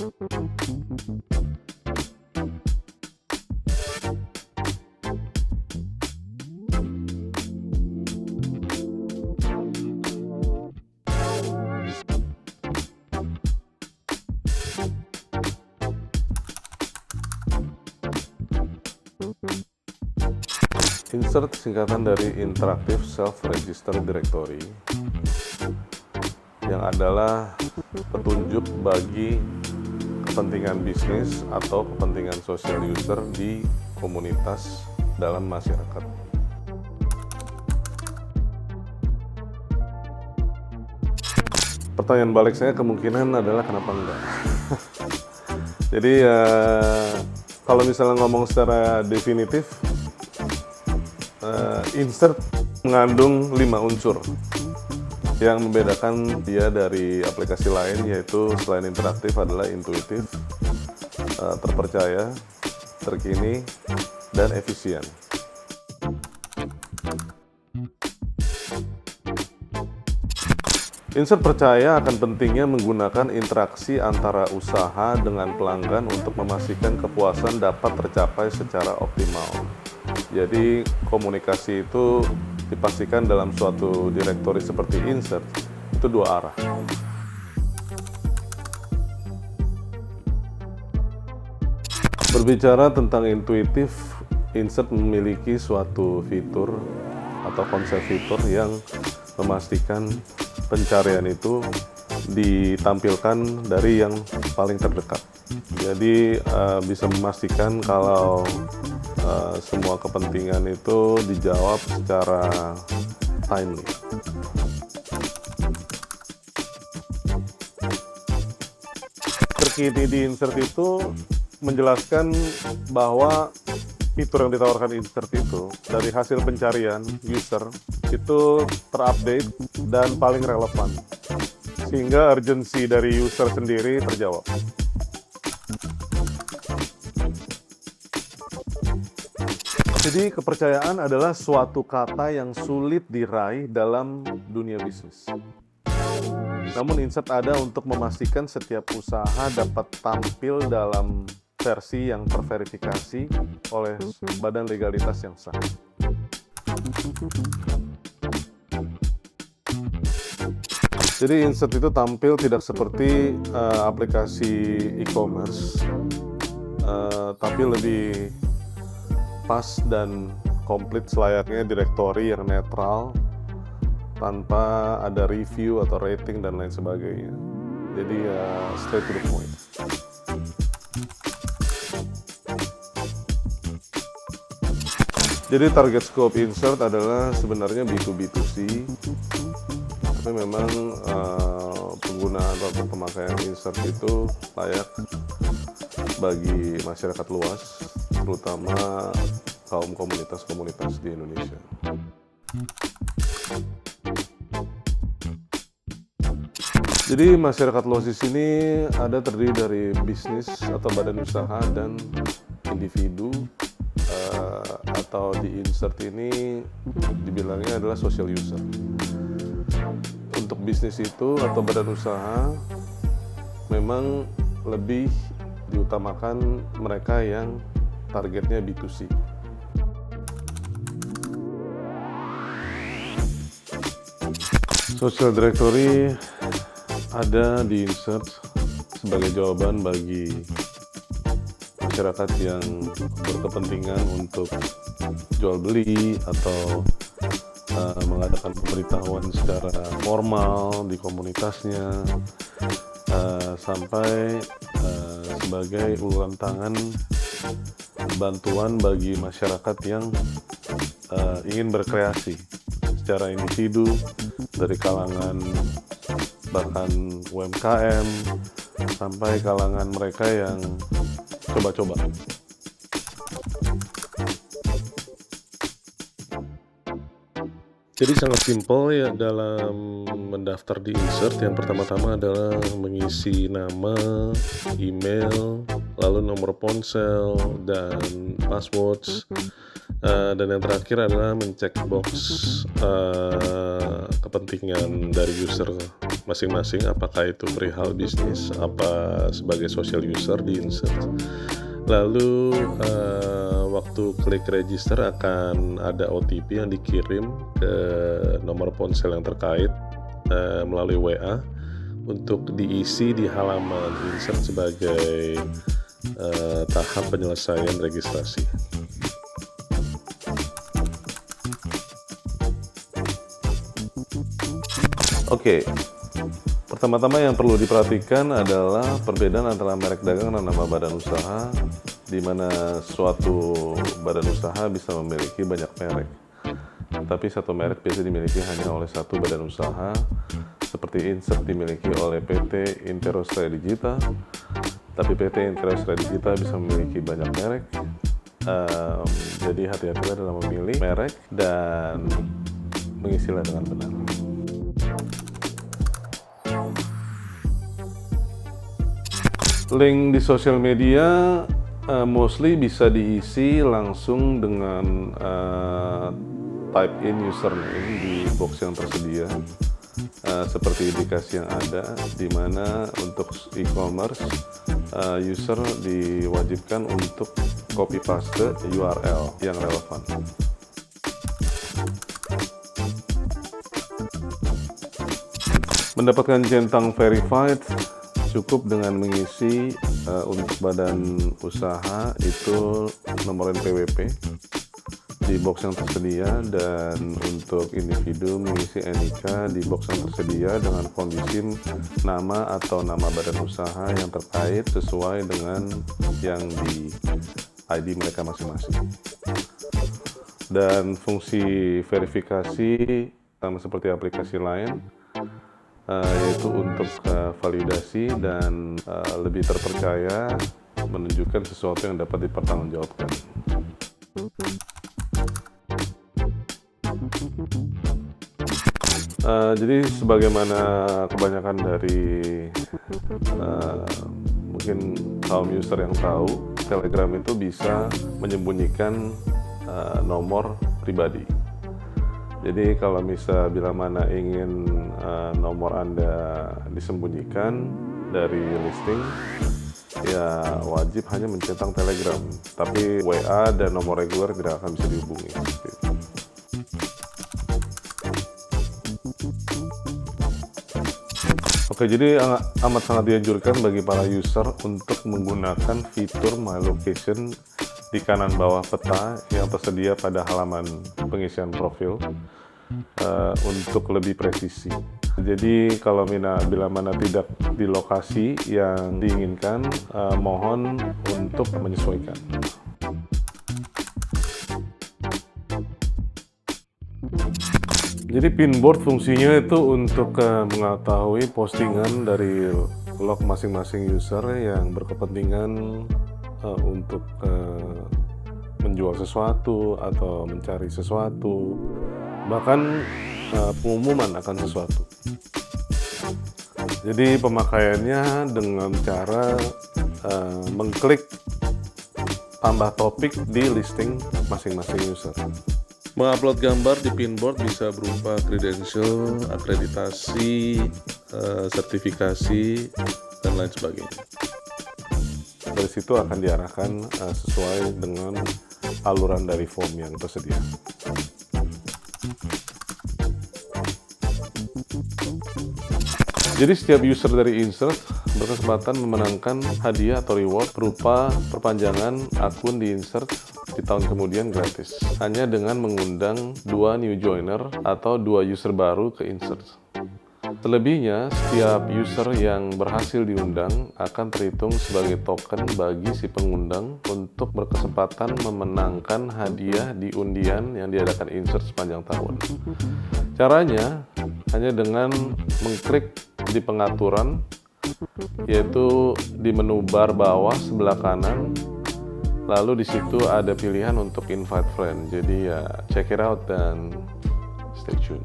Insert singkatan dari Interactive Self-Register Directory, yang adalah petunjuk bagi kepentingan bisnis atau kepentingan social user di komunitas dalam masyarakat. Pertanyaan balik saya kemungkinan adalah kenapa enggak? Jadi kalau misalnya ngomong secara definitif, insert mengandung 5 unsur yang membedakan dia dari aplikasi lain, yaitu selain interaktif adalah intuitif, terpercaya, terkini, dan efisien. Insert percaya akan pentingnya menggunakan interaksi antara usaha dengan pelanggan untuk memastikan kepuasan dapat tercapai secara optimal. Jadi komunikasi itu dipastikan dalam suatu direktori seperti insert itu 2 arah. Berbicara tentang intuitif, insert memiliki suatu fitur atau konsep fitur yang memastikan pencarian itu ditampilkan dari yang paling terdekat. Jadi bisa memastikan kalau semua kepentingan itu dijawab secara timely. Terkini di insert itu menjelaskan bahwa fitur yang ditawarkan insert itu dari hasil pencarian user itu terupdate dan paling relevan, sehingga urgensi dari user sendiri terjawab. Jadi kepercayaan adalah suatu kata yang sulit diraih dalam dunia bisnis. Namun insert ada untuk memastikan setiap usaha dapat tampil dalam versi yang terverifikasi oleh badan legalitas yang sah. Jadi insert itu tampil tidak seperti aplikasi e-commerce, tapi lebih pas dan komplit selayaknya direktori yang netral tanpa ada review atau rating dan lain sebagainya. Jadi straight to the point. Jadi target scope insert adalah sebenarnya B2B2C, tapi memang penggunaan atau pemakaian insert itu layak bagi masyarakat luas, terutama kaum komunitas-komunitas di Indonesia. Jadi masyarakat luas di sini ada terdiri dari bisnis atau badan usaha dan individu, atau di insert ini dibilangnya adalah social user. Untuk bisnis itu atau badan usaha memang lebih diutamakan mereka yang targetnya B2C. Social Directory ada di insert sebagai jawaban bagi masyarakat yang berkepentingan untuk jual beli atau mengadakan pemberitahuan secara formal di komunitasnya, sampai sebagai uluran tangan bantuan bagi masyarakat yang ingin berkreasi secara individu, dari kalangan bahkan UMKM sampai kalangan mereka yang coba-coba. Jadi sangat simpel ya dalam mendaftar di insert. Yang pertama-tama adalah mengisi nama, email, lalu nomor ponsel dan passwords. Dan yang terakhir adalah mencek box kepentingan dari user masing-masing, apakah itu perihal bisnis, apa sebagai social user di insert. Lalu waktu klik register akan ada OTP yang dikirim ke nomor ponsel yang terkait melalui WA untuk diisi di halaman insert sebagai tahap penyelesaian registrasi. Oke, pertama-tama yang perlu diperhatikan adalah perbedaan antara merek dagang dan nama badan usaha, di mana suatu badan usaha bisa memiliki banyak merek. Tapi satu merek biasa dimiliki hanya oleh satu badan usaha, seperti insert dimiliki oleh PT Interostra Digita, tapi PT Interostra Digita bisa memiliki banyak merek. Jadi hati-hatilah dalam memilih merek dan mengisinya dengan benar. Link di sosial media mostly bisa diisi langsung dengan type in username di box yang tersedia, seperti indikasi yang ada, di mana untuk e-commerce user diwajibkan untuk copy paste URL yang relevan. Mendapatkan centang verified cukup dengan mengisi untuk badan usaha itu nomor NPWP di box yang tersedia, dan untuk individu mengisi NIK di box yang tersedia dengan kondisi nama atau nama badan usaha yang terkait sesuai dengan yang di ID mereka masing-masing. Dan fungsi verifikasi sama seperti aplikasi lain, yaitu untuk validasi dan lebih terpercaya, menunjukkan sesuatu yang dapat dipertanggungjawabkan. Jadi sebagaimana kebanyakan dari mungkin kaum user yang tahu, Telegram itu bisa menyembunyikan nomor pribadi. Jadi kalau bila mana ingin nomor Anda disembunyikan dari listing, ya wajib hanya mencentang Telegram, tapi WA dan nomor reguler tidak akan bisa dihubungi. Oke, jadi amat sangat dianjurkan bagi para user untuk menggunakan fitur My Location di kanan bawah peta yang tersedia pada halaman pengisian profil untuk lebih presisi. Jadi kalau bila mana tidak di lokasi yang diinginkan, mohon untuk menyesuaikan. Jadi pinboard fungsinya itu untuk mengetahui postingan dari log masing-masing user yang berkepentingan untuk menjual sesuatu atau mencari sesuatu, bahkan pengumuman akan sesuatu. Jadi pemakaiannya dengan cara mengklik tambah topik di listing masing-masing user. Mengupload gambar di pinboard bisa berupa credential, akreditasi, sertifikasi, dan lain sebagainya. Dari situ akan diarahkan sesuai dengan aluran dari form yang tersedia. Jadi setiap user dari insert berkesempatan memenangkan hadiah atau reward berupa perpanjangan akun di insert di tahun kemudian gratis, hanya dengan mengundang 2 new joiner atau 2 user baru ke insert. Selebihnya, setiap user yang berhasil diundang akan terhitung sebagai token bagi si pengundang untuk berkesempatan memenangkan hadiah di undian yang diadakan insert sepanjang tahun. Caranya hanya dengan mengklik di pengaturan, yaitu di menu bar bawah sebelah kanan, lalu di situ ada pilihan untuk invite friend. Jadi ya check it out dan stay tune.